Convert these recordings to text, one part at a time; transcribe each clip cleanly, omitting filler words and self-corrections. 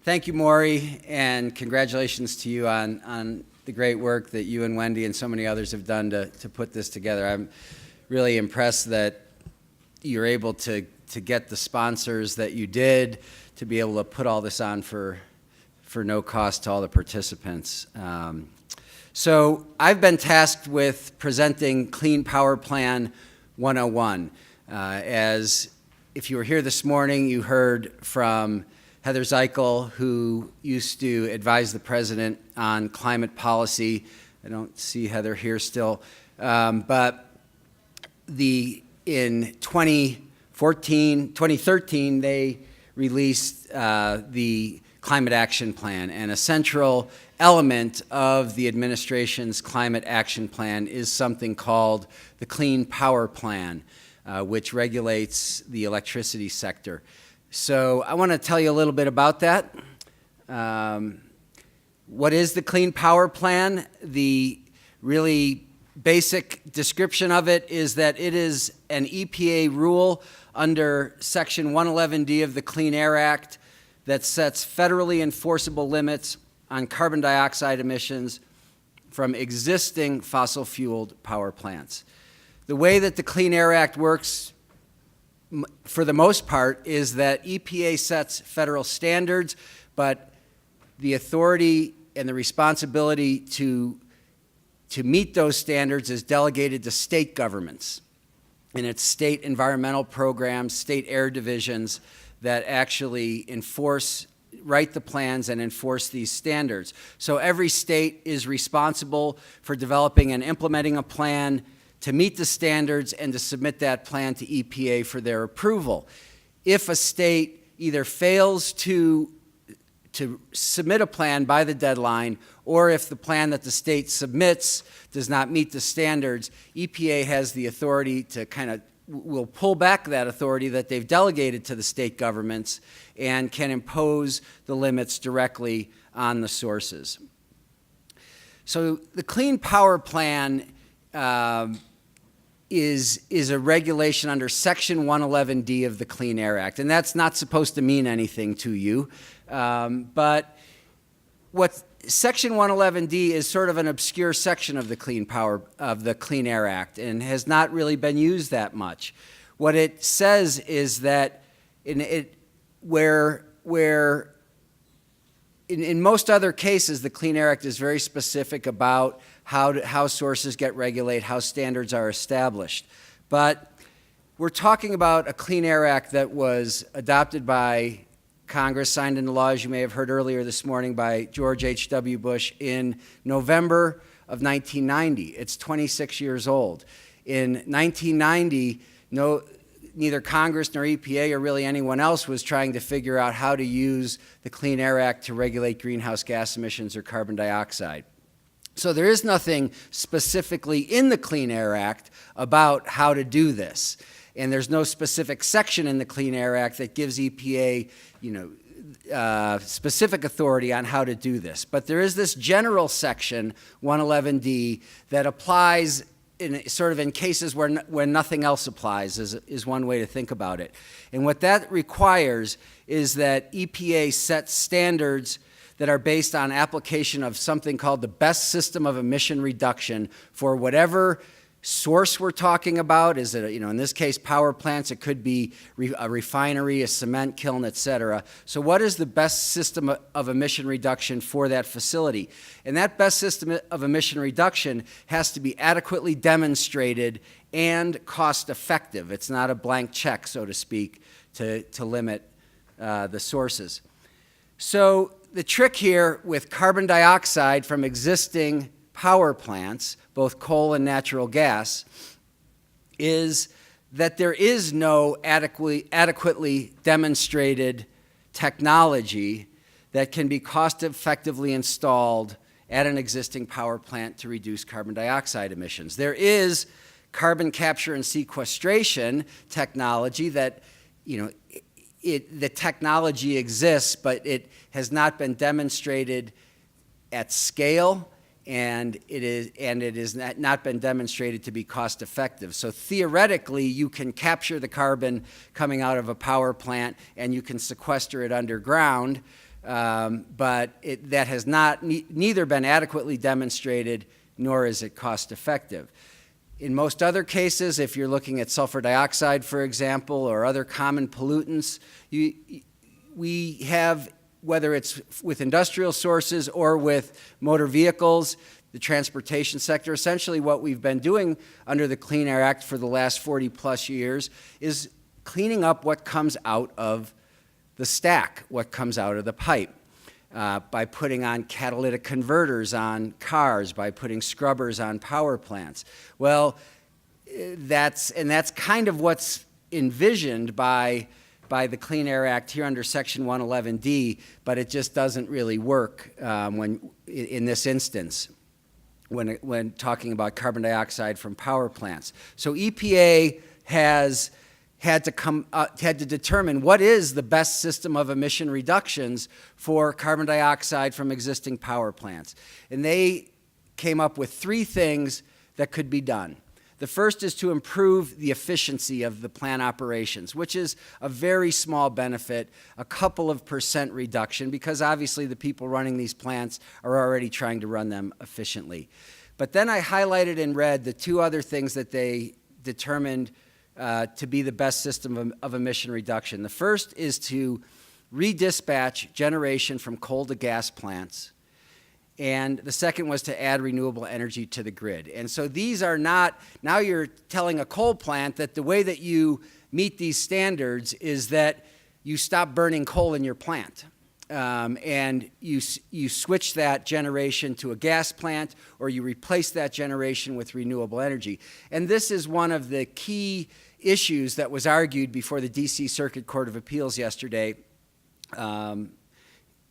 Thank you, Maury, and congratulations to you on the great work that you and Wendy and so many others have done to put this together. I'm really impressed that you're able to get the sponsors that you did to be able to put all this on for no cost to all the participants. So I've been tasked with presenting Clean Power Plan 101. As if you were here this morning, you heard from Heather Zeichel, who used to advise the president on climate policy. I don't see Heather here still. But in 2013, they released the Climate Action Plan, and a central element of the administration's Climate Action Plan is something called the Clean Power Plan, which regulates the electricity sector. So I want to tell you a little bit about that. What is the Clean Power Plan? The really basic description of it is that it is an EPA rule under Section 111D of the Clean Air Act that sets federally enforceable limits on carbon dioxide emissions from existing fossil-fueled power plants. The way that the Clean Air Act works, for the most part, is that EPA sets federal standards, but the authority and the responsibility to meet those standards is delegated to state governments. And it's state environmental programs, state air divisions that actually write the plans and enforce these standards. So every state is responsible for developing and implementing a plan to meet the standards and to submit that plan to EPA for their approval. If a state either fails to submit a plan by the deadline, or if the plan that the state submits does not meet the standards, EPA has the authority to will pull back that authority that they've delegated to the state governments and can impose the limits directly on the sources. So the Clean Power Plan is a regulation under Section 111D of the Clean Air Act, and that's not supposed to mean anything to you. But what Section 111D is sort of an obscure section of the Clean Air Act and has not really been used that much. What it says is that in most other cases, the Clean Air Act is very specific about how sources get regulated, how standards are established. But we're talking about a Clean Air Act that was adopted by Congress, signed into law, as you may have heard earlier this morning, by George H.W. Bush in November of 1990. It's 26 years old. In 1990, neither Congress nor EPA or really anyone else was trying to figure out how to use the Clean Air Act to regulate greenhouse gas emissions or carbon dioxide. So there is nothing specifically in the Clean Air Act about how to do this. And there's no specific section in the Clean Air Act that gives EPA, specific authority on how to do this. But there is this general section, 111D, that applies in cases where nothing else applies, is one way to think about it. And what that requires is that EPA sets standards that are based on application of something called the best system of emission reduction for whatever source we're talking about. Is it, in this case, power plants? It could be a refinery, a cement kiln, et cetera. So what is the best system of emission reduction for that facility? And that best system of emission reduction has to be adequately demonstrated and cost effective. It's not a blank check, so to speak, to limit the sources. So the trick here with carbon dioxide from existing power plants, both coal and natural gas, is that there is no adequately demonstrated technology that can be cost-effectively installed at an existing power plant to reduce carbon dioxide emissions. There is carbon capture and sequestration technology that, the technology exists, but it has not been demonstrated at scale, and it has not been demonstrated to be cost effective. So theoretically, you can capture the carbon coming out of a power plant and you can sequester it underground, but that has neither been adequately demonstrated nor is it cost effective. In most other cases, if you're looking at sulfur dioxide, for example, or other common pollutants, we have, whether it's with industrial sources or with motor vehicles, the transportation sector, essentially what we've been doing under the Clean Air Act for the last 40 plus years is cleaning up what comes out of the stack, what comes out of the pipe, by putting on catalytic converters on cars, by putting scrubbers on power plants. Well, that's kind of what's envisioned by the Clean Air Act here under Section 111D, but it just doesn't really work in this instance when talking about carbon dioxide from power plants. So EPA has had to determine what is the best system of emission reductions for carbon dioxide from existing power plants. And they came up with 3 things that could be done. The first is to improve the efficiency of the plant operations, which is a very small benefit, a couple of % reduction, because obviously the people running these plants are already trying to run them efficiently. But then I highlighted in red the 2 other things that they determined to be the best system of emission reduction. The first is to redispatch generation from coal to gas plants. And the second was to add renewable energy to the grid. And so these are not, now you're telling a coal plant that the way that you meet these standards is that you stop burning coal in your plant. And you switch that generation to a gas plant, or you replace that generation with renewable energy. And this is one of the key issues that was argued before the DC Circuit Court of Appeals yesterday, and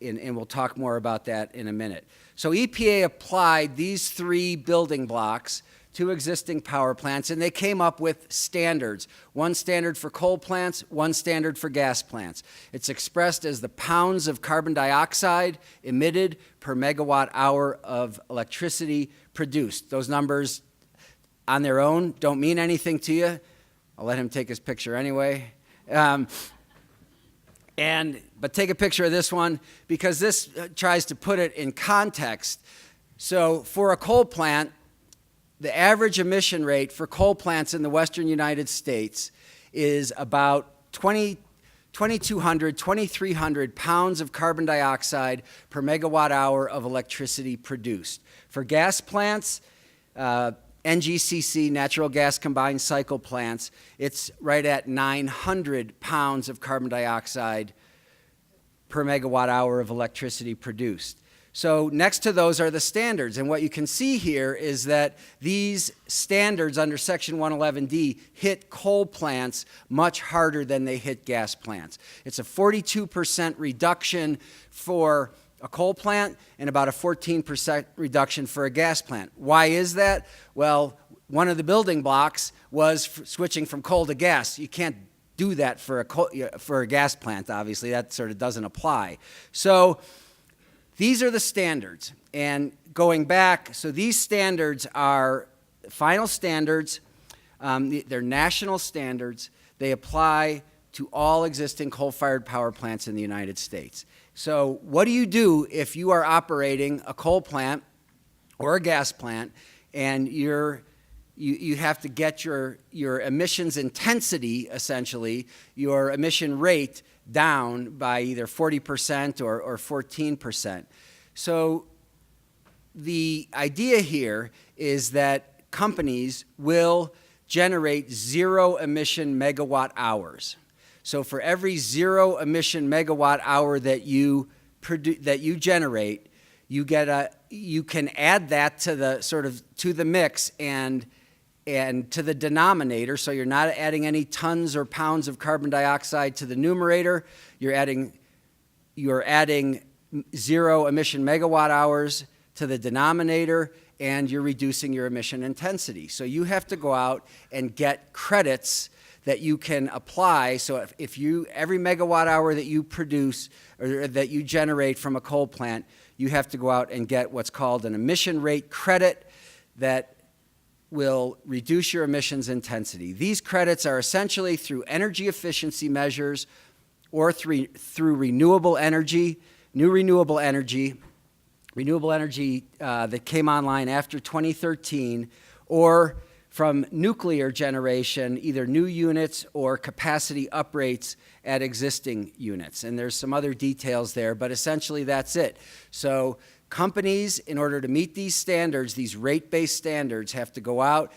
we'll talk more about that in a minute. So EPA applied these 3 building blocks to existing power plants, and they came up with standards. 1 standard for coal plants, 1 standard for gas plants. It's expressed as the pounds of carbon dioxide emitted per megawatt hour of electricity produced. Those numbers on their own don't mean anything to you. I'll let him take his picture anyway. But take a picture of this one, because this tries to put it in context. So for a coal plant, the average emission rate for coal plants in the western United States is about 2,200, 2,300 pounds of carbon dioxide per megawatt hour of electricity produced. For gas plants, NGCC, natural gas combined cycle plants, it's right at 900 pounds of carbon dioxide per megawatt hour of electricity produced. So next to those are the standards, and what you can see here is that these standards under Section 111D hit coal plants much harder than they hit gas plants. It's a 42% reduction for a coal plant and about a 14% reduction for a gas plant. Why is that? Well, one of the building blocks was switching from coal to gas. You can't do that for a gas plant, obviously. That sort of doesn't apply. So these are the standards. And going back, so these standards are final standards. They're national standards. They apply to all existing coal-fired power plants in the United States. So what do you do if you are operating a coal plant or a gas plant and you have to get your emissions intensity, essentially, your emission rate down by either 40% or 14%. So the idea here is that companies will generate 0 emission megawatt hours. So for every 0 emission megawatt hour that you generate, you can add that to the mix and to the denominator. So you're not adding any tons or pounds of carbon dioxide to the numerator. You're adding 0 emission megawatt hours to the denominator, and you're reducing your emission intensity. So you have to go out and get credits that you can apply. So if every megawatt hour that you produce or that you generate from a coal plant, you have to go out and get what's called an emission rate credit that will reduce your emissions intensity. These credits are essentially through energy efficiency measures or through renewable energy. new renewable energy that came online after 2013, or from nuclear generation, either new units or capacity uprates at existing units. And there's some other details there, but essentially that's it. So companies, in order to meet these standards, these rate-based standards, have to go out,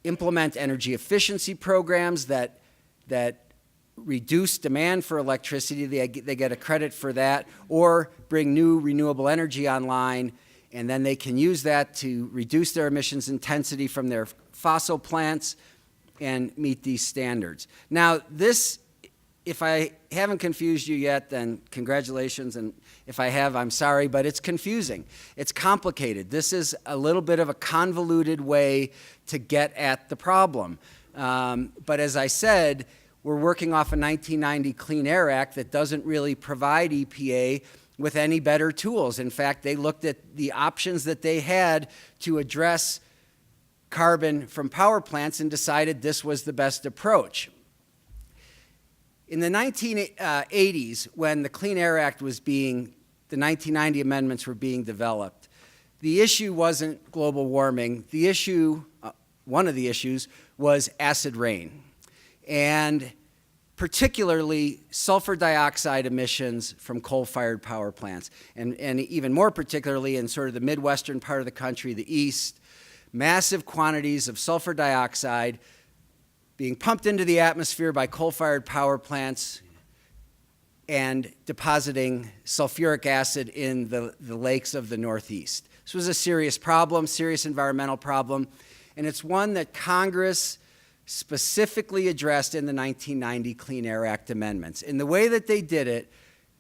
implement energy efficiency programs that reduce demand for electricity. They get a credit for that, or bring new renewable energy online, and then they can use that to reduce their emissions intensity from their fossil plants and meet these standards. Now, this, if I haven't confused you yet, then congratulations, and if I have, I'm sorry, but it's confusing. It's complicated. This is a little bit of a convoluted way to get at the problem. But as I said, we're working off a 1990 Clean Air Act that doesn't really provide EPA with any better tools. In fact, they looked at the options that they had to address carbon from power plants and decided this was the best approach. In the 1980s, when the Clean Air Act was the 1990 amendments were being developed, the issue wasn't global warming. The issue, one of the issues, was acid rain, and particularly sulfur dioxide emissions from coal-fired power plants, and even more particularly in sort of the Midwestern part of the country, the East, massive quantities of sulfur dioxide being pumped into the atmosphere by coal-fired power plants and depositing sulfuric acid in the lakes of the Northeast. This was a serious problem, serious environmental problem, and it's one that Congress specifically addressed in the 1990 Clean Air Act amendments. And the way that they did it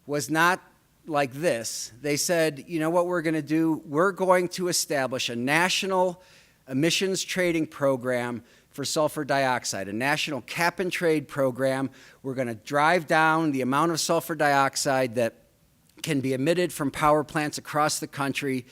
was not like this. They said, you know what we're going to do? We're going to establish a national emissions trading program for sulfur dioxide, a national cap and trade program. We're going to drive down the amount of sulfur dioxide that can be emitted from power plants across the country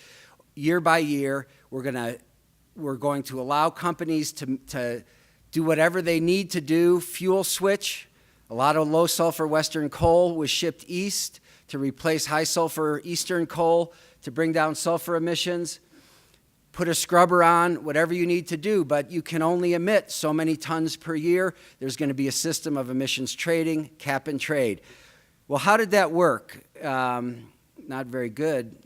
year by year. We're going to allow companies to do whatever they need to do, fuel switch. A lot of low sulfur Western coal was shipped east to replace high sulfur Eastern coal to bring down sulfur emissions. Put a scrubber on, whatever you need to do, but you can only emit so many tons per year. There's going to be a system of emissions trading, cap and trade. Well, how did that work? Not very good.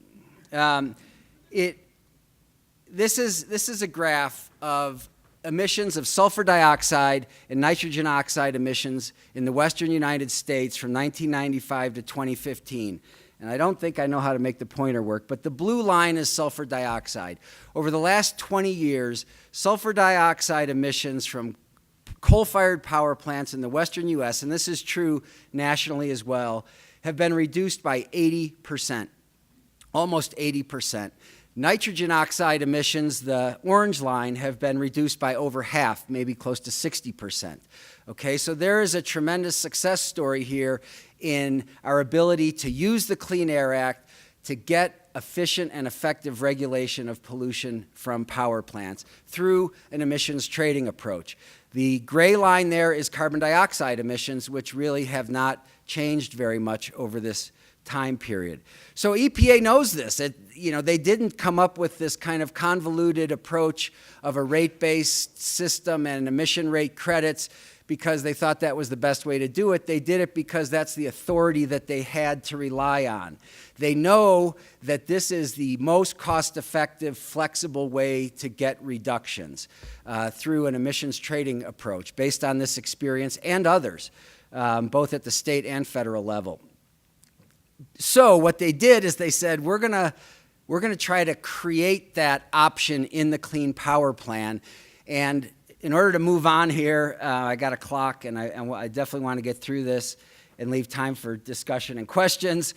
This is a graph of emissions of sulfur dioxide and nitrogen oxide emissions in the western United States from 1995 to 2015. And I don't think I know how to make the pointer work, but the blue line is sulfur dioxide. Over the last 20 years, sulfur dioxide emissions from coal-fired power plants in the western U.S., and this is true nationally as well, have been reduced by 80%, almost 80%. Nitrogen oxide emissions, the orange line, have been reduced by over half, maybe close to 60%. Okay, so there is a tremendous success story here in our ability to use the Clean Air Act to get efficient and effective regulation of pollution from power plants through an emissions trading approach. The gray line there is carbon dioxide emissions, which really have not changed very much over this time period. So EPA knows this. They didn't come up with this kind of convoluted approach of a rate-based system and emission rate credits because they thought that was the best way to do it. They did it because that's the authority that they had to rely on. They know that this is the most cost-effective, flexible way to get reductions through an emissions trading approach based on this experience and others, both at the state and federal level. So what they did is they said, we're going to try to create that option in the Clean Power Plan. And in order to move on here, I got a clock, and I definitely want to get through this and leave time for discussion and questions.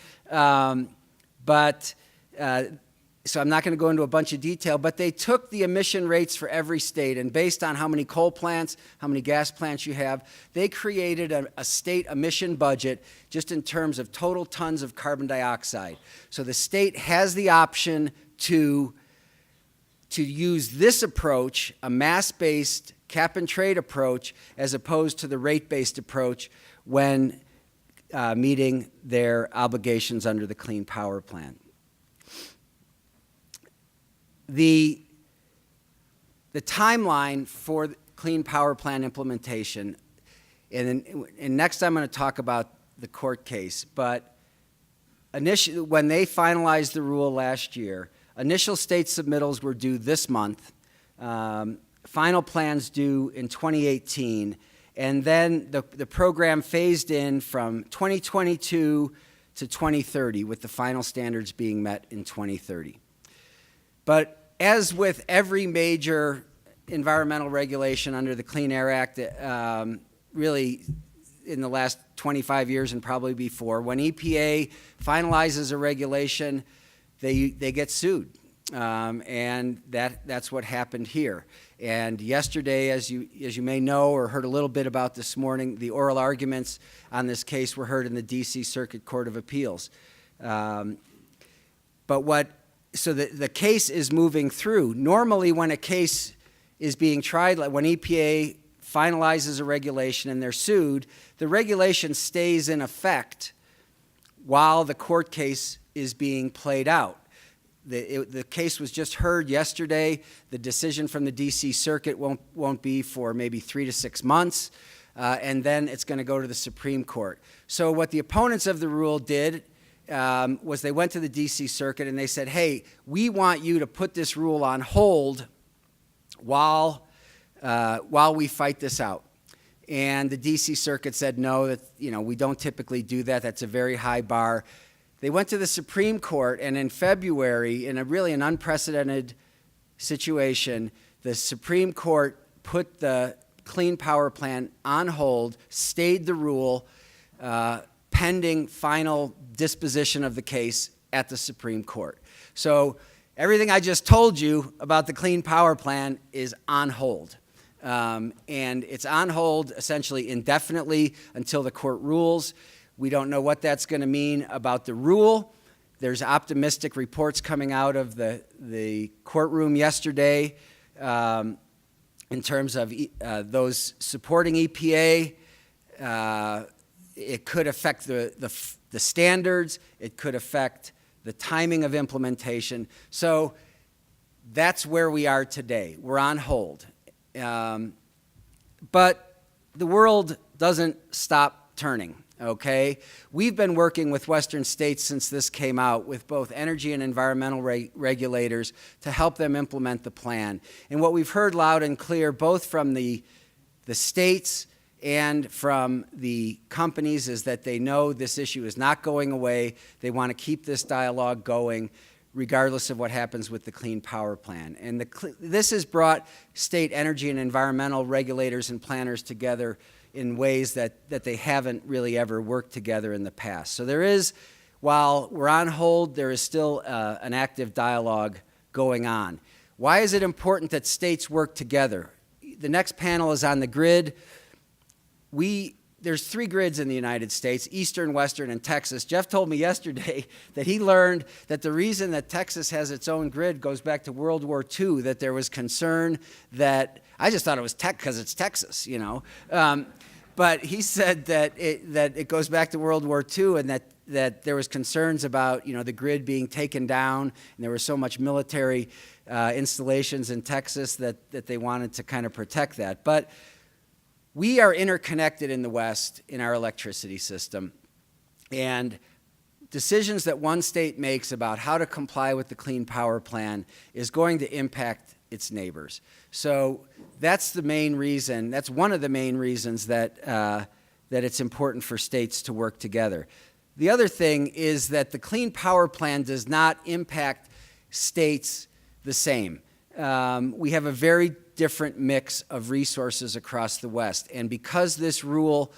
So I'm not going to go into a bunch of detail, but they took the emission rates for every state, and based on how many coal plants, how many gas plants you have, they created a state emission budget just in terms of total tons of carbon dioxide. So the state has the option to use this approach, a mass-based cap and trade approach, as opposed to the rate-based approach when meeting their obligations under the Clean Power Plan. The timeline for the Clean Power Plan implementation, and next I'm going to talk about the court case, but initially, when they finalized the rule last year, initial state submittals were due this month, final plans due in 2018, and then the program phased in from 2022 to 2030, with the final standards being met in 2030. But as with every major environmental regulation under the Clean Air Act, really in the last 25 years and probably before, when EPA finalizes a regulation, they get sued. And that's what happened here. And yesterday, as you may know or heard a little bit about this morning, the oral arguments on this case were heard in the D.C. Circuit Court of Appeals. So the case is moving through. Normally, when a case is being tried, like when EPA finalizes a regulation and they're sued, the regulation stays in effect while the court case is being played out. The case was just heard yesterday. The decision from the D.C. Circuit won't be for maybe 3 to 6 months, and then it's going to go to the Supreme Court. So what the opponents of the rule did was they went to the D.C. Circuit and they said, hey, we want you to put this rule on hold while we fight this out. And the D.C. Circuit said, no, that we don't typically do that. That's a very high bar. They went to the Supreme Court, and in February, in really an unprecedented situation, the Supreme Court put the Clean Power Plan on hold, stayed the rule, pending final disposition of the case at the Supreme Court. So everything I just told you about the Clean Power Plan is on hold. And it's on hold essentially indefinitely until the court rules. We don't know what that's going to mean about the rule. There's optimistic reports coming out of the courtroom yesterday in terms of those supporting EPA. It could affect the standards. It could affect the timing of implementation. So that's where we are today. We're on hold. But the world doesn't stop turning. Okay, we've been working with Western states since this came out with both energy and environmental regulators to help them implement the plan. And what we've heard loud and clear, both from the states and from the companies, is that they know this issue is not going away. They want to keep this dialogue going regardless of what happens with the Clean Power Plan. And this has brought state energy and environmental regulators and planners together in ways that they haven't really ever worked together in the past. So there is, while we're on hold, there is still an active dialogue going on. Why is it important that states work together? The next panel is on the grid. There's 3 grids in the United States, Eastern, Western, and Texas. Jeff told me yesterday that he learned that the reason that Texas has its own grid goes back to World War II, that there was concern that, I just thought it was because it's Texas, but he said that it goes back to World War II, and that there was concerns about the grid being taken down, and there was so much military installations in Texas that they wanted to kind of protect that. But we are interconnected in the West in our electricity system, and decisions that one state makes about how to comply with the Clean Power Plan is going to impact its neighbors. So that's the main reason, that's one of the main reasons that it's important for states to work together. The other thing is that the Clean Power Plan does not impact states the same. We have a very different mix of resources across the West. And because this rule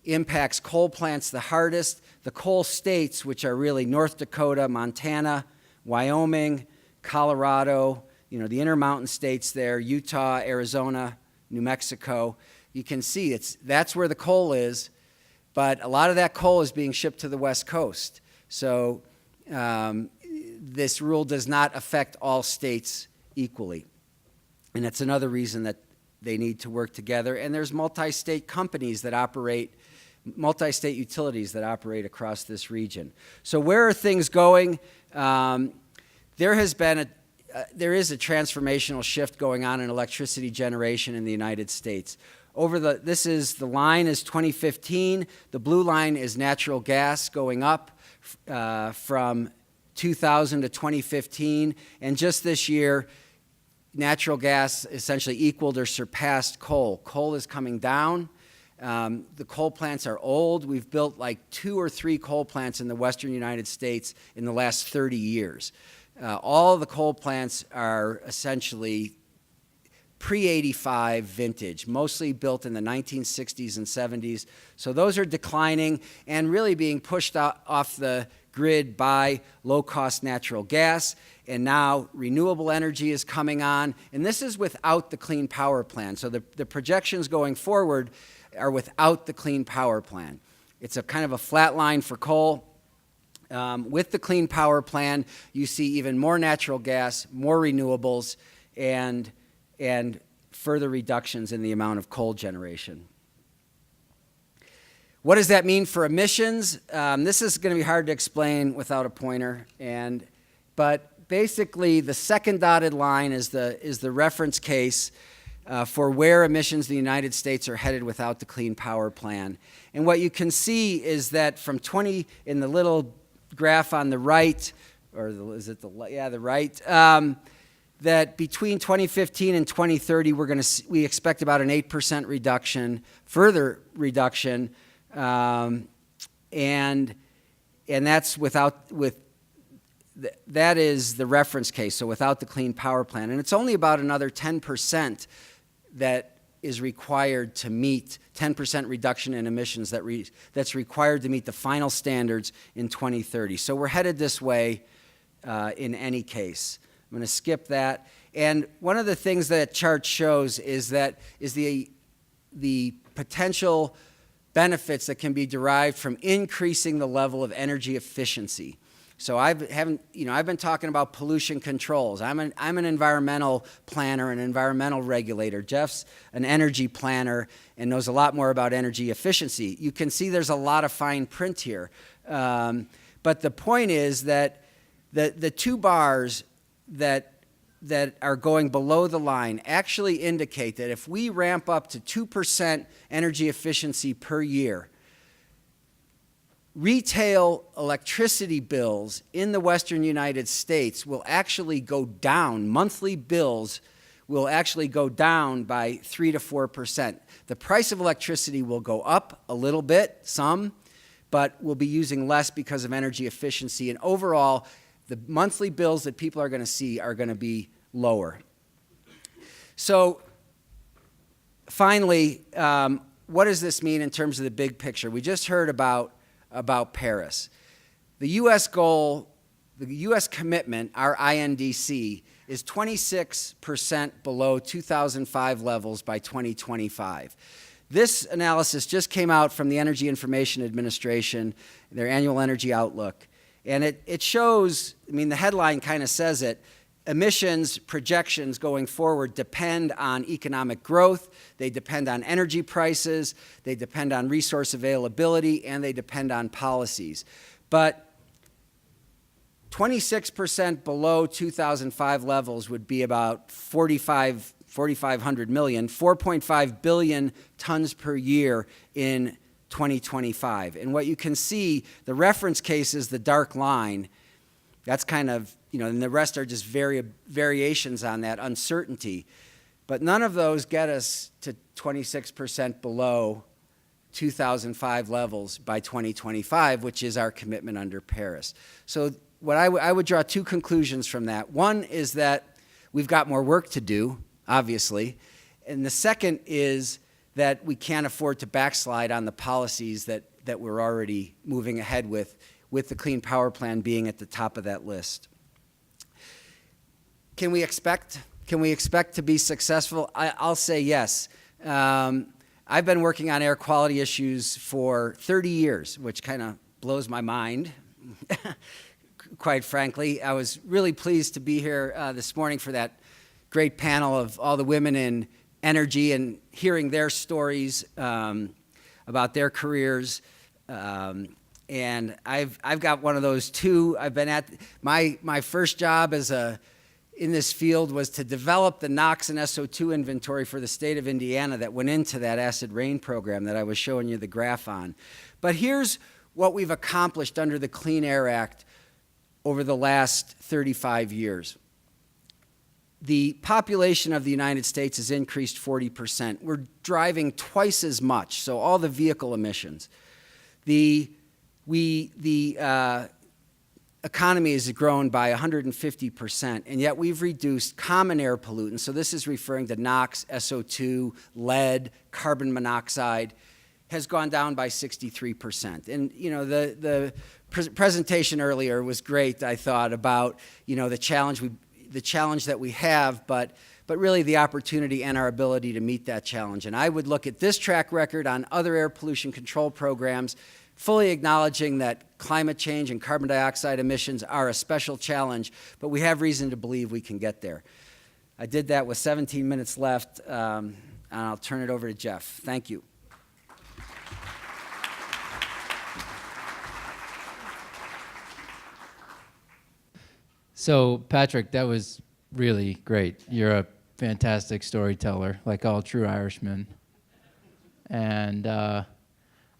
impacts coal plants the hardest, the coal states, which are really North Dakota, Montana, Wyoming, Colorado, the Intermountain states there, Utah, Arizona, New Mexico, you can see that's where the coal is, but a lot of that coal is being shipped to the West Coast. So this rule does not affect all states equally. And that's another reason that they need to work together. And there's multi-state companies that operate multi-state utilities that operate across this region. So where are things going? There is a transformational shift going on in electricity generation in the United States. The line is 2015. The blue line is natural gas going up from 2000 to 2015. And just this year, natural gas essentially equaled or surpassed coal. Coal is coming down. The coal plants are old. We've built like 2 or 3 coal plants in the western United States in the last 30 years. All of the coal plants are essentially pre-85 vintage, mostly built in the 1960s and 70s. So those are declining and really being pushed off the grid by low-cost natural gas. And now renewable energy is coming on. And this is without the Clean Power Plan. So the projections going forward are without the Clean Power Plan. It's a kind of a flat line for coal. With the Clean Power Plan, you see even more natural gas, more renewables, and further reductions in the amount of coal generation. What does that mean for emissions? This is going to be hard to explain without a pointer, but basically the second dotted line is the reference case for where emissions in the United States are headed without the Clean Power Plan. And what you can see is that from in the little graph on the right, the right, that between 2015 and 2030, we expect about an 8% reduction, further reduction, and that's that is the reference case, so without the Clean Power Plan. And it's only about another 10% that is required to meet 10% reduction in emissions that's required to meet the final standards in 2030. So we're headed this way in any case. I'm going to skip that. And one of the things that chart shows is the potential benefits that can be derived from increasing the level of energy efficiency. So I've been talking about pollution controls. I'm an environmental planner, an environmental regulator. Jeff's an energy planner and knows a lot more about energy efficiency. You can see there's a lot of fine print here. But the point is that the 2 bars that are going below the line actually indicate that if we ramp up to 2% energy efficiency per year, retail electricity bills in the western United States will actually go down. Monthly bills will actually go down by 3 to 4%. The price of electricity will go up a little bit, some, but we'll be using less because of energy efficiency. And overall, the monthly bills that people are going to see are going to be lower. So finally, what does this mean in terms of the big picture? We just heard about Paris. The U.S. goal, the U.S. commitment, our INDC, is 26% below 2005 levels by 2025. This analysis just came out from the Energy Information Administration, their annual energy outlook. And it shows, the headline kind of says it, emissions projections going forward depend on economic growth, they depend on energy prices, they depend on resource availability, and they depend on policies. But 26% below 2005 levels would be about 4,500 million, 4.5 billion tons per year in 2025. And what you can see, the reference case is the dark line. That's kind of, and the rest are just variations on that uncertainty. But none of those get us to 26% below 2005 levels by 2025, which is our commitment under Paris. So what I would draw 2 conclusions from that. One is that we've got more work to do, obviously. And the second is that we can't afford to backslide on the policies that we're already moving ahead with the Clean Power Plan being at the top of that list. Can we expect to be successful? I'll say yes. I've been working on air quality issues for 30 years, which kind of blows my mind, quite frankly. I was really pleased to be here this morning for that great panel of all the women in energy and hearing their stories. about their careers. And I've got one of those too. I've been at my first job in this field was to develop the NOx and SO2 inventory for the state of Indiana that went into that acid rain program that I was showing you the graph on. But here's what we've accomplished under the Clean Air Act over the last 35 years. The population of the United States has increased 40%. We're driving twice as much, so all the vehicle emissions. The economy has grown by 150%, and yet we've reduced common air pollutants. So this is referring to NOx, SO2, lead, carbon monoxide, has gone down by 63%. And you know, the presentation earlier was great, I thought, about the challenge that we have, but really the opportunity and our ability to meet that challenge. And I would look at this track record on other air pollution control programs, fully acknowledging that climate change and carbon dioxide emissions are a special challenge, but we have reason to believe we can get there. I did that with 17 minutes left, and I'll turn it over to Jeff. Thank you. So, Patrick, that was really great. You're a fantastic storyteller, like all true Irishmen. And I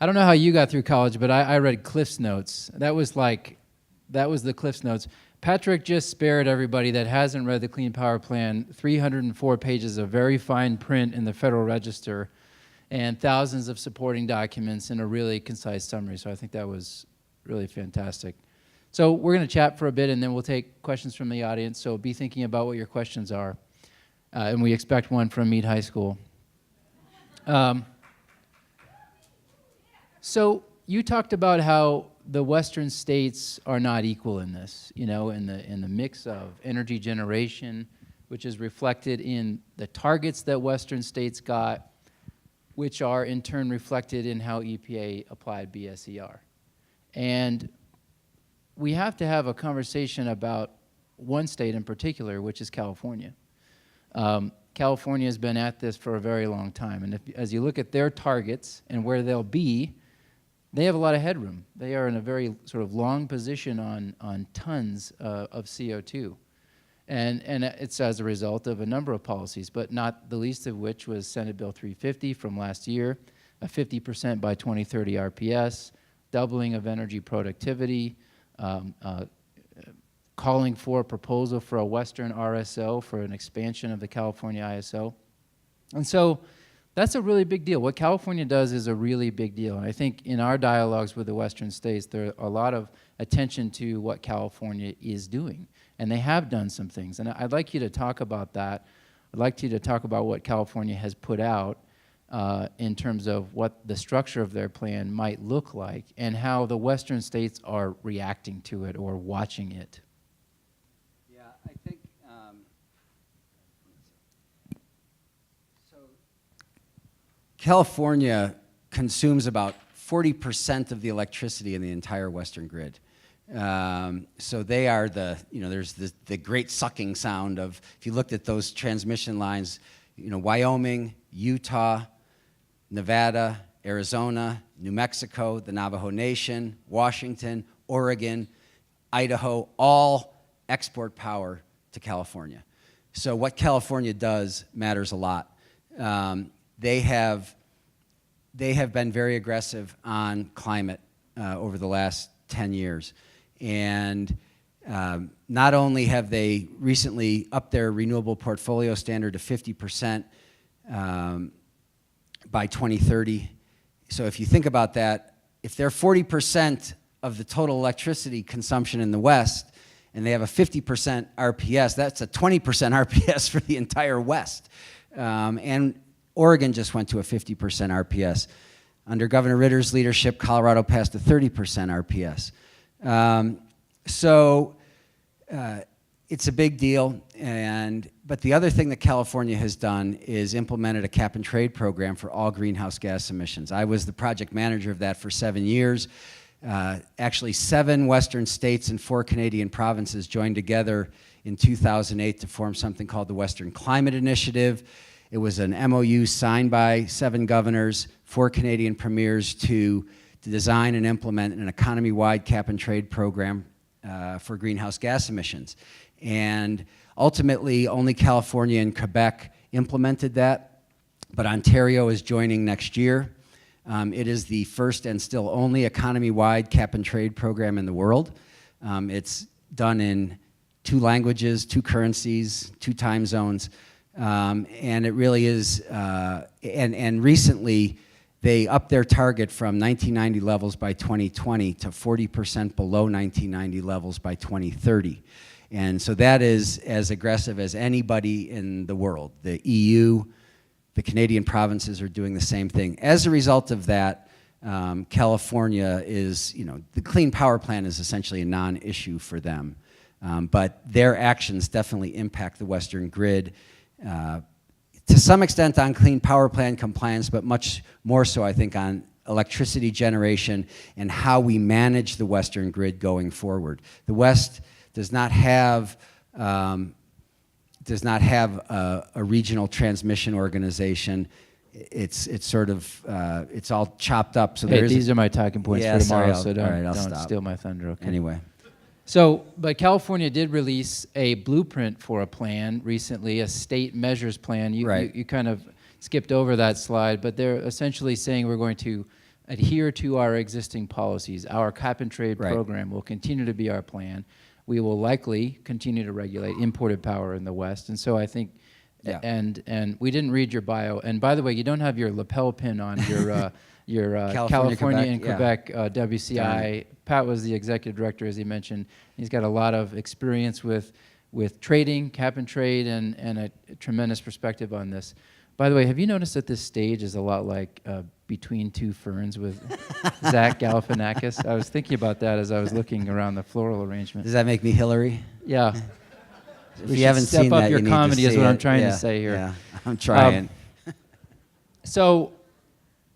don't know how you got through college, but I read Cliff's Notes. That was the Cliff's Notes. Patrick just spared everybody that hasn't read the Clean Power Plan 304 pages of very fine print in the Federal Register and thousands of supporting documents in a really concise summary. So I think that was really fantastic. So we're going to chat for a bit, and then we'll take questions from the audience. So be thinking about what your questions are. And we expect one from Meade High School. So you talked about how the Western states are not equal in this, in the mix of energy generation, which is reflected in the targets that Western states got, which are in turn reflected in how EPA applied BSER. And we have to have a conversation about one state in particular, which is California. California has been at this for a very long time, and as you look at their targets and where they'll be, they have a lot of headroom. They are in a very sort of long position on tons of CO2. And it's as a result of a number of policies, but not the least of which was Senate Bill 350 from last year, a 50% by 2030 RPS, doubling of energy productivity, calling for a proposal for a Western RSO for an expansion of the California ISO. And so that's a really big deal. What California does is a really big deal. And I think in our dialogues with the Western states, there are a lot of attention to what California is doing. And they have done some things. And I'd like you to talk about that. I'd like you to talk about what California has put out in terms of what the structure of their plan might look like and how the Western states are reacting to it or watching it. Yeah, I think so. California consumes about 40% of the electricity in the entire Western grid. So they are there's the great sucking sound of, if you looked at those transmission lines, Wyoming, Utah, Nevada, Arizona, New Mexico, the Navajo Nation, Washington, Oregon, Idaho, all export power to California. So what California does matters a lot. They have been very aggressive on climate over the last 10 years. And not only have they recently upped their renewable portfolio standard to 50%, by 2030. So if you think about that, if they're 40% of the total electricity consumption in the West, and they have a 50% RPS, that's a 20% RPS for the entire West. And Oregon just went to a 50% RPS. Under Governor Ritter's leadership, Colorado passed a 30% RPS. It's a big deal, but the other thing that California has done is implemented a cap and trade program for all greenhouse gas emissions. I was the project manager of that for 7 years. Actually, 7 Western states and 4 Canadian provinces joined together in 2008 to form something called the Western Climate Initiative. It was an MOU signed by 7 governors, 4 Canadian premiers to design and implement an economy-wide cap-and-trade program for greenhouse gas emissions. And ultimately, only California and Quebec implemented that, but Ontario is joining next year. It is the first and still only economy-wide cap-and-trade program in the world. It's done in 2 languages, 2 currencies, 2 time zones, and it really is, and recently, they upped their target from 1990 levels by 2020 to 40% below 1990 levels by 2030. And so that is as aggressive as anybody in the world. The EU, the Canadian provinces are doing the same thing. As a result of that, California is, the Clean Power Plan is essentially a non-issue for them. But their actions definitely impact the Western grid. To some extent on Clean Power Plan compliance, but much more so, I think, on electricity generation and how we manage the Western grid going forward. The West does not have a regional transmission organization. It's sort of it's all chopped up. So hey, these are my talking points for tomorrow. So don't stop. Steal my thunder. Okay. Anyway. So, but California did release a blueprint for a plan recently, a state measures plan. You kind of skipped over that slide, but they're essentially saying we're going to adhere to our existing policies. Our cap-and-trade program will continue to be our plan. We will likely continue to regulate imported power in the West. And so I think, and we didn't read your bio. And by the way, you don't have your lapel pin on your California and Quebec WCI. Pat was the executive director, as he mentioned. He's got a lot of experience with trading, cap and trade, and a tremendous perspective on this. By the way, have you noticed that this stage is a lot like Between Two Ferns with Zach Galifianakis? I was thinking about that as I was looking around the floral arrangement. Does that make me Hillary? Yeah. If you haven't seen that, your you need comedy to is see what I'm it. trying to say here. Yeah, I'm trying. So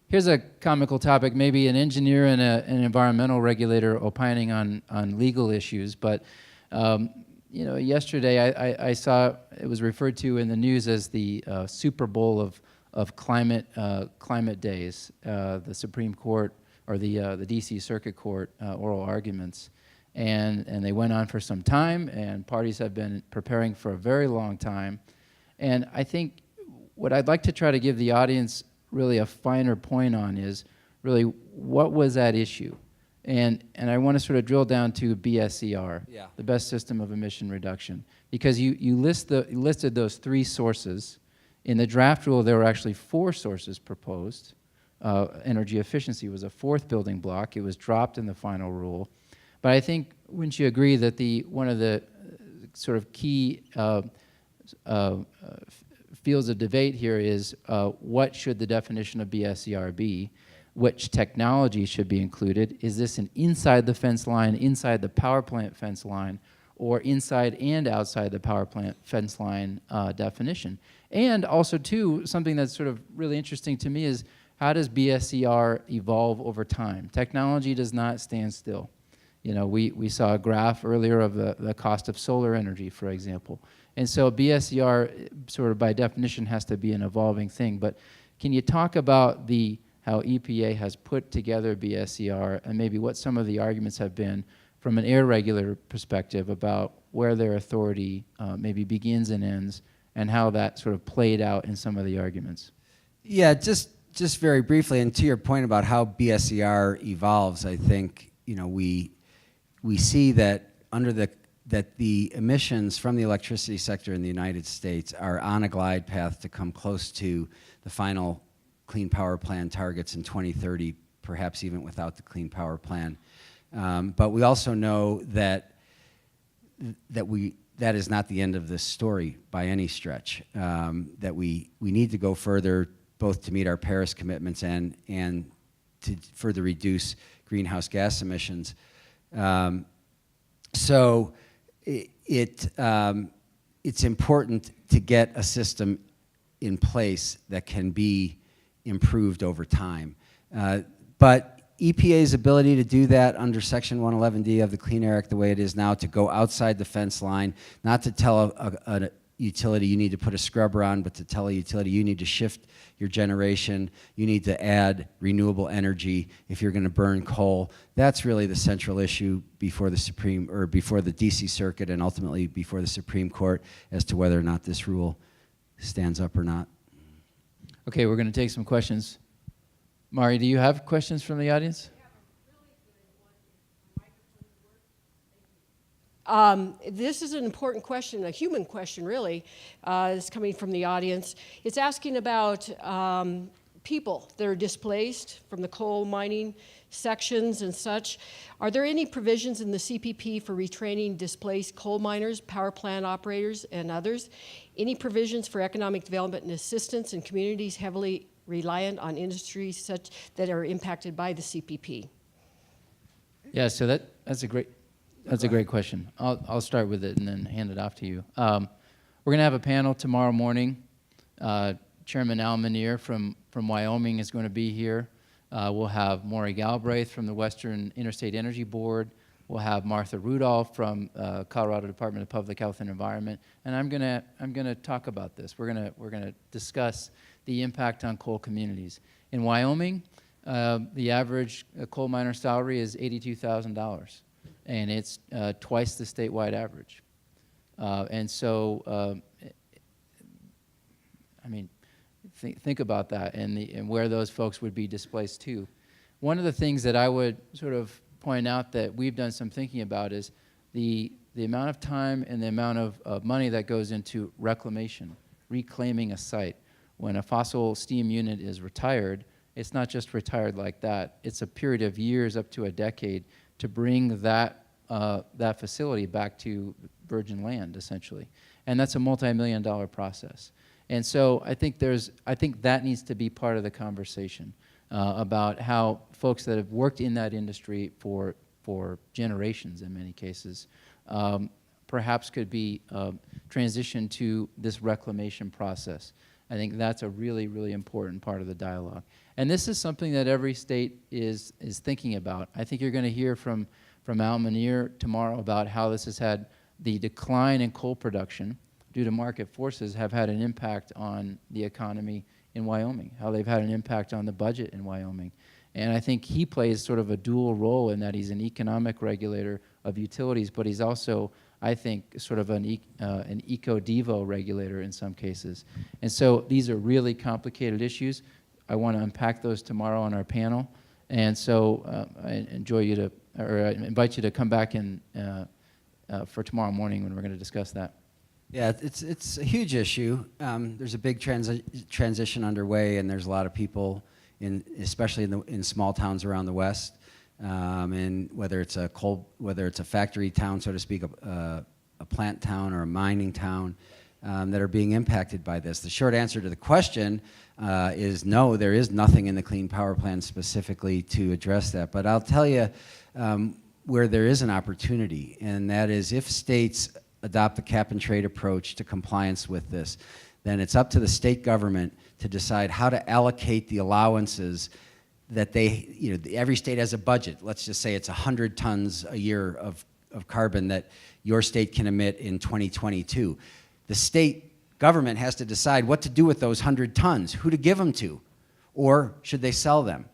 here's a comical topic, maybe an engineer and an environmental regulator opining on legal issues, but yesterday I saw it was referred to in the news as the Super Bowl of climate days, the Supreme Court or the DC Circuit Court oral arguments, and they went on for some time, and parties have been preparing for a very long time, and I think what I'd like to try to give the audience really a finer point on is really what was at issue, and I want to sort of drill down to BSER, the best system of emission reduction, because you listed those 3 sources. In the draft rule, there were actually 4 sources proposed. Energy efficiency was a 4th building block. It was dropped in the final rule, but I think wouldn't you agree that one of the sort of key fields of debate here is what should the definition of BSER be, which technology should be included, is this an inside the fence line, inside the power plant fence line, or inside and outside the power plant fence line definition. And also too, something that's sort of really interesting to me is how does BSER evolve over time? Technology does not stand still. We saw a graph earlier of the cost of solar energy, for example. And so BSER, sort of by definition, has to be an evolving thing. But can you talk about how EPA has put together BSER and maybe what some of the arguments have been from an air regulator perspective about where their authority maybe begins and ends and how that sort of played out in some of the arguments? Yeah, just very briefly, and to your point about how BSER evolves, I think we see that that the emissions from the electricity sector in the United States are on a glide path to come close to the final Clean Power Plan targets in 2030, perhaps even without the Clean Power Plan. But we also know that that is not the end of this story by any stretch, that we need to go further, both to meet our Paris commitments and to further reduce greenhouse gas emissions. So it's important to get a system in place that can be improved over time. But EPA's ability to do that under Section 111D of the Clean Air Act the way it is now, to go outside the fence line, not to tell utility, you need to put a scrubber on, but to tell a utility, you need to shift your generation, you need to add renewable energy if you're going to burn coal. That's really the central issue before the before the DC Circuit and ultimately before the Supreme Court as to whether or not this rule stands up or not. Okay, we're going to take some questions. Mari, do you have questions from the audience? This is an important question, a human question, really. It's coming from the audience. It's asking about people that are displaced from the coal mining sections and such. Are there any provisions in the CPP for retraining displaced coal miners, power plant operators, and others? Any provisions for economic development and assistance in communities heavily reliant on industries such that are impacted by the CPP? Yeah, so that's a great question. I'll start with it and then hand it off to you. We're going to have a panel tomorrow morning. Chairman Al Manier from Wyoming is going to be here. We'll have Maury Galbraith from the Western Interstate Energy Board. We'll have Martha Rudolph from Colorado Department of Public Health and Environment. And I'm gonna talk about this. We're gonna discuss the impact on coal communities. In Wyoming, the average coal miner salary is $82,000. And it's twice the statewide average. And so, I mean, think about that and where those folks would be displaced to. One of the things that I would sort of point out that we've done some thinking about is the amount of time and the amount of money that goes into reclamation, reclaiming a site. When a fossil steam unit is retired, it's not just retired like that. It's a period of years up to a decade to bring that facility back to virgin land, essentially. And that's a multi-million-dollar process. And so I think that needs to be part of the conversation about how folks that have worked in that industry for generations in many cases perhaps could be transitioned to this reclamation process. I think that's a really, really important part of the dialogue. And this is something that every state is thinking about. I think you're going to hear from Al Manier tomorrow about how this has had the decline in coal production due to market forces have had an impact on the economy in Wyoming, how they've had an impact on the budget in Wyoming. And I think he plays sort of a dual role in that he's an economic regulator of utilities, but he's also, I think, sort of an eco-devo regulator in some cases. And so these are really complicated issues. I want to unpack those tomorrow on our panel. And so I invite you to come back in for tomorrow morning when we're going to discuss that. Yeah, it's a huge issue. There's a big transition underway, and there's a lot of people, especially in small towns around the West, and whether it's a factory town, so to speak, a plant town or a mining town, that are being impacted by this. The short answer to the question is no, there is nothing in the Clean Power Plan specifically to address that. But I'll tell you where there is an opportunity, and that is if states adopt the cap and trade approach to compliance with this, then it's up to the state government to decide how to allocate the allowances that every state has a budget. Let's just say it's 100 tons a year of carbon that your state can emit in 2022. The state government has to decide what to do with those 100 tons, who to give them to, or should they sell them?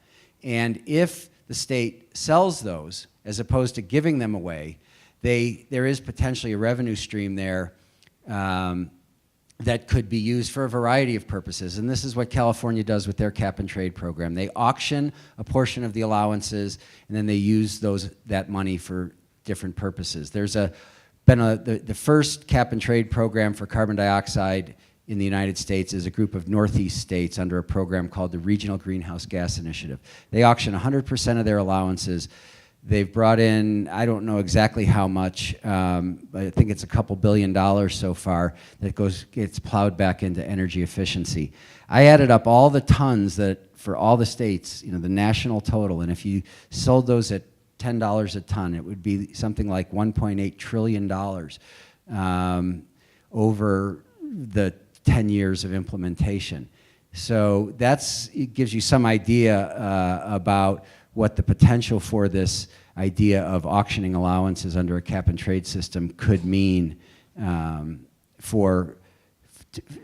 And if the state sells those, as opposed to giving them away, there is potentially a revenue stream there that could be used for a variety of purposes. And this is what California does with their cap and trade program. They auction a portion of the allowances, and then they use that money for different purposes. There's the first cap and trade program for carbon dioxide in the United States is a group of Northeast states under a program called the Regional Greenhouse Gas Initiative. They auction 100% of their allowances. They've brought in, I don't know exactly how much, but I think it's a couple $2 billion so far that gets plowed back into energy efficiency. I added up all the tons that, for all the states, the national total, and if you sold those at $10 a ton, it would be something like $1.8 trillion over the 10 years of implementation. So it gives you some idea about what the potential for this idea of auctioning allowances under a cap and trade system could mean for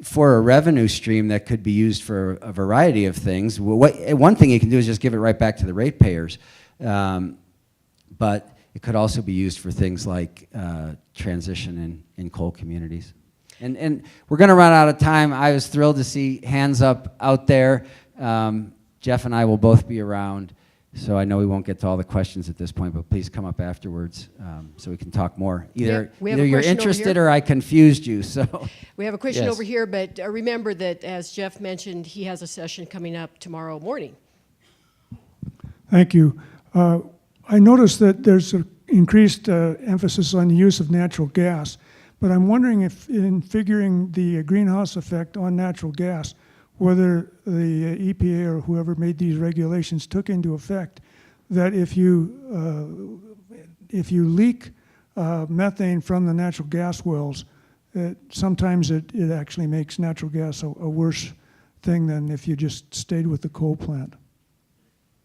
for a revenue stream that could be used for a variety of things. One thing you can do is just give it right back to the ratepayers, but it could also be used for things like transition in coal communities. And we're going to run out of time. I was thrilled to see hands up out there. Jeff and I will both be around, so I know we won't get to all the questions at this point, but please come up afterwards so we can talk more. Either you're interested or I confused you. So we have a question Yes. over here, but remember that, as Jeff mentioned, he has a session coming up tomorrow morning. Thank you. I noticed that there's an increased emphasis on the use of natural gas, but I'm wondering if in figuring the greenhouse effect on natural gas, whether the EPA or whoever made these regulations took into effect that if you leak methane from the natural gas wells, sometimes it actually makes natural gas a worse thing than if you just stayed with the coal plant.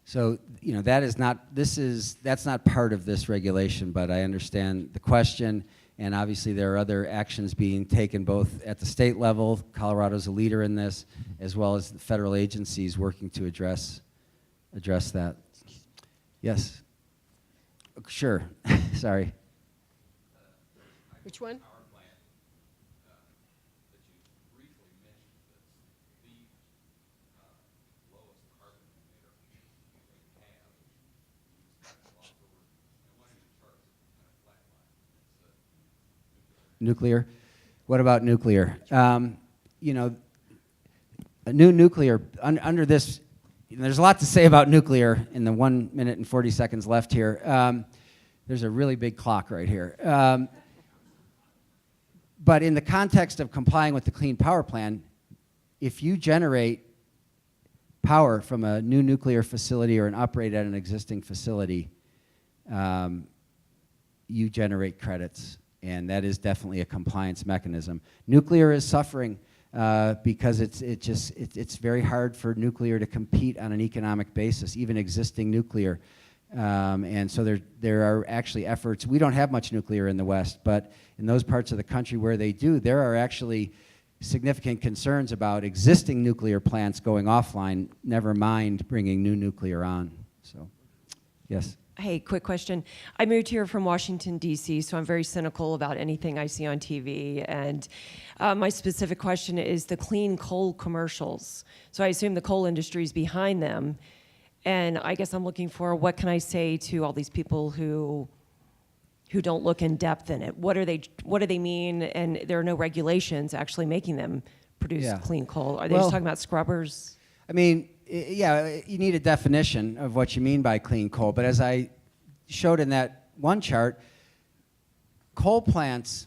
So, you know, that's not part of this regulation, but I understand the question, and obviously there are other actions being taken both at the state level, Colorado's a leader in this, as well as the federal agencies working to address that. Yes? Sure, sorry. Which one? Nuclear. What about nuclear? You know, a new nuclear, under this, there's a lot to say about nuclear in the 1 minute and 40 seconds left here. There's a really big clock right here. But in the context of complying with the Clean Power Plan, if you generate power from a new nuclear facility or an upgrade at an existing facility, you generate credits. And that is definitely a compliance mechanism. Nuclear is suffering because it's very hard for nuclear to compete on an economic basis, even existing nuclear. And so there are actually efforts. We don't have much nuclear in the West, but in those parts of the country where they do, there are actually significant concerns about existing nuclear plants going offline, never mind bringing new nuclear on. So, yes. Hey, quick question. I moved here from Washington, D.C., so I'm very cynical about anything I see on TV. And my specific question is the clean coal commercials. So I assume the coal industry is behind them. And I guess I'm looking for what can I say to all these people who don't look in depth in it? What do they mean? And there are no regulations actually making them produce clean coal. Are they just talking about scrubbers? I mean, yeah, you need a definition of what you mean by clean coal. But as I showed in that one chart, coal plants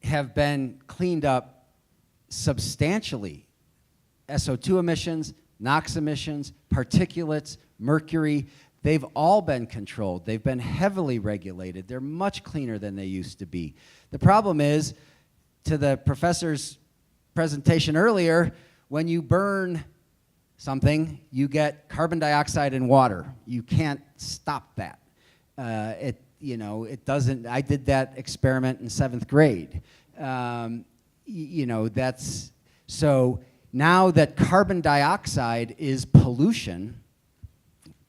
have been cleaned up substantially. SO2 emissions, NOx emissions, particulates, mercury, they've all been controlled. They've been heavily regulated. They're much cleaner than they used to be. The problem is, to the professor's presentation earlier, when you burn something, you get carbon dioxide and water. You can't stop that. It doesn't. I did that experiment in 7th grade. That's so. Now that carbon dioxide is pollution,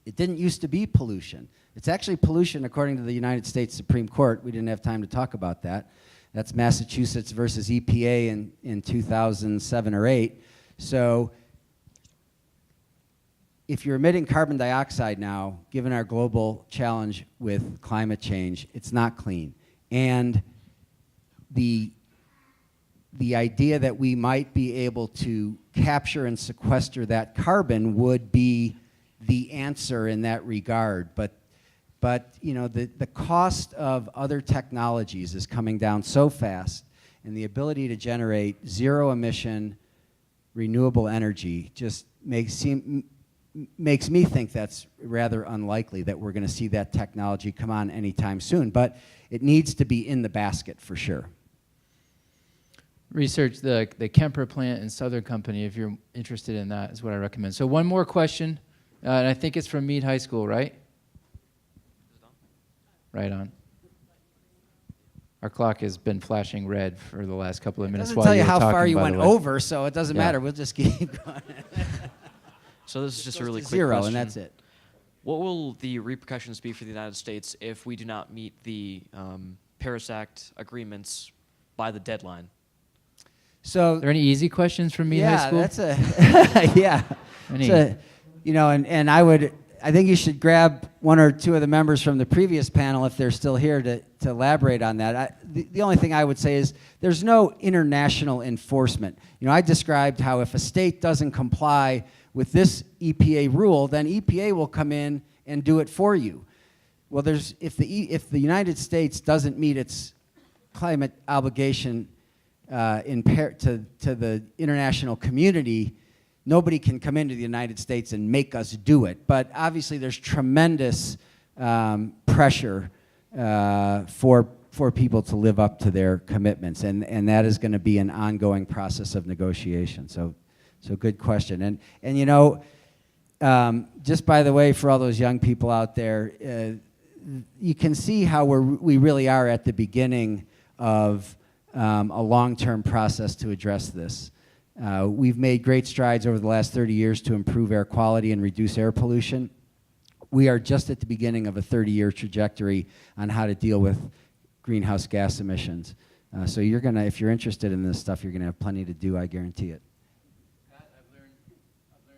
it didn't used to be pollution. It's actually pollution according to the United States Supreme Court. We didn't have time to talk about that. That's Massachusetts versus EPA in 2007 or 8. So if you're emitting carbon dioxide now, given our global challenge with climate change, it's not clean. And the idea that we might be able to capture and sequester that carbon would be the answer in that regard. But the cost of other technologies is coming down so fast, and the ability to generate zero emission renewable energy just makes me think that's rather unlikely that we're going to see that technology come on anytime soon. But it needs to be in the basket for sure. Research the Kemper plant in Southern Company if you're interested in that, is what I recommend. So one more question, and I think it's from Meade High School, right? Right on. Our clock has been flashing red for the last couple of It minutes doesn't while tell you were how talking, far you by the went way. over, so it doesn't Yeah. matter. We'll just keep going. So this is just a really quick Zero, question. and that's it. What will the repercussions be for the United States if we do not meet the Paris Act agreements by the deadline? So Are there any easy questions from me in high yeah, school? that's a yeah. Any- It's a, you know, and I think you should grab one or two of the members from the previous panel if they're still here to elaborate on that. The only thing I would say is there's no international enforcement. You know, I described how if a state doesn't comply with this EPA rule, then EPA will come in and do it for you. Well, if the United States doesn't meet its climate obligation to the international community, nobody can come into the United States and make us do it. But obviously, there's tremendous pressure for people to live up to their commitments, and that is going to be an ongoing process of negotiation. So good question. And you know, just by the way, for all those young people out there, you can see how we really are at the beginning of a long-term process to address this. We've made great strides over the last 30 years to improve air quality and reduce air pollution. We are just at the beginning of a 30-year trajectory on how to deal with greenhouse gas emissions. So you're gonna, if you're interested in this stuff, you're gonna have plenty to do, I guarantee it.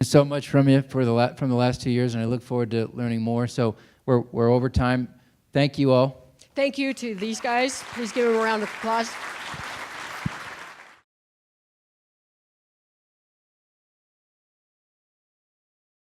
So much from you from the last 2 years, and I look forward to learning more. So we're over time. Thank you all. Thank you to these guys. Please give them a round of applause.